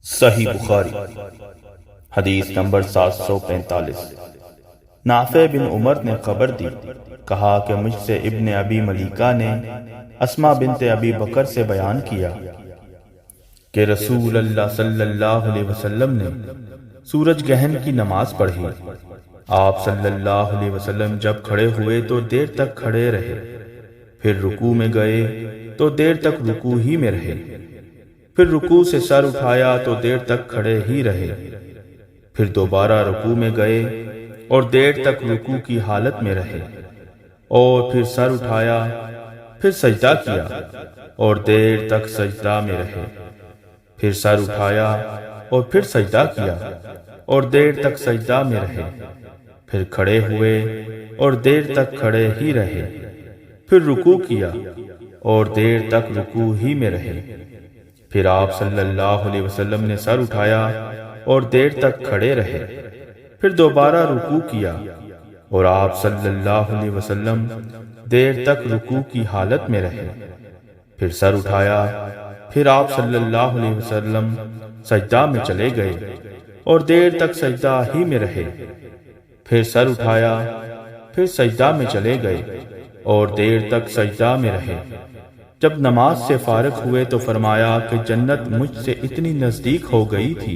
صحیح بخاری حدیث نمبر 745۔ نافع بن عمر نے خبر دی، کہا کہ مجھ سے ابن ابی ملیکہ نے اسما بنت ابی بکر سے بیان کیا کہ رسول اللہ صلی اللہ علیہ وسلم نے سورج گہن کی نماز پڑھی۔ آپ صلی اللہ علیہ وسلم جب کھڑے ہوئے تو دیر تک کھڑے رہے، پھر رکوع میں گئے تو دیر تک رکوع ہی میں رہے، پھر رکوع سے سر اٹھایا تو دیر تک کھڑے ہی رہے، پھر دوبارہ رکوع میں گئے اور دیر تک رکوع کی حالت میں رہے، اور پھر سر اٹھایا، پھر سجدہ کیا اور دیر تک سجدہ میں رہے، پھر سر اٹھایا اور پھر سجدہ کیا اور دیر تک سجدہ میں رہے، پھر کھڑے ہوئے اور دیر تک کھڑے ہی رہے، پھر رکوع کیا اور دیر تک رکوع ہی میں رہے، پھر آپ صلی اللہ علیہ وسلم نے سر اٹھایا اور دیر تک کھڑے رہے، پھر دوبارہ رکوع کیا اور آپ صلی اللہ علیہ وسلم دیر تک رکوع کی حالت میں رہے، پھر سر اٹھایا، پھر آپ صلی اللہ علیہ وسلم سجدہ میں چلے گئے اور دیر تک سجدہ ہی میں رہے، پھر سر اٹھایا، پھر سجدہ میں چلے گئے اور دیر تک سجدہ میں رہے۔ جب نماز سے فارغ ہوئے تو فرمایا کہ جنت مجھ سے اتنی نزدیک ہو گئی تھی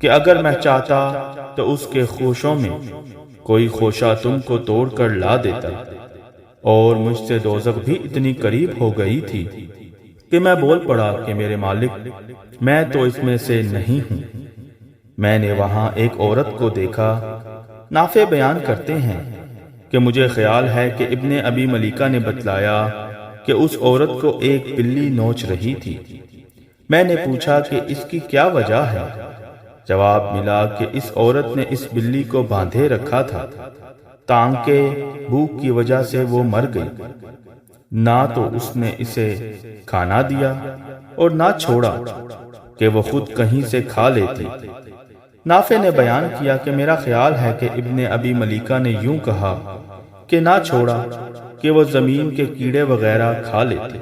کہ اگر میں چاہتا تو اس کے خوشوں میں کوئی خوشہ تم کو توڑ کر لا دیتا، اور مجھ سے دوزخ بھی اتنی قریب ہو گئی تھی کہ میں بول پڑا کہ میرے مالک، میں تو اس میں سے نہیں ہوں۔ میں نے وہاں ایک عورت کو دیکھا۔ نافع بیان کرتے ہیں کہ مجھے خیال ہے کہ ابن ابی ملیکہ نے بتلایا کہ اس عورت کو ایک بلی نوچ رہی تھی۔ میں نے پوچھا کہ اس کی کیا وجہ ہے؟ جواب ملا کہ اس عورت نے اس بلی کو باندھے رکھا تھا تاکہ بھوک کی وجہ سے وہ مر گئی، نہ تو اس نے اسے کھانا دیا اور نہ چھوڑا کہ وہ خود کہیں سے کھا لیتی۔ نافع نے بیان کیا کہ میرا خیال ہے کہ ابن ابی ملیکہ نے یوں کہا کہ نہ چھوڑا کہ وہ زمین کے کیڑے وغیرہ کھا لیتے۔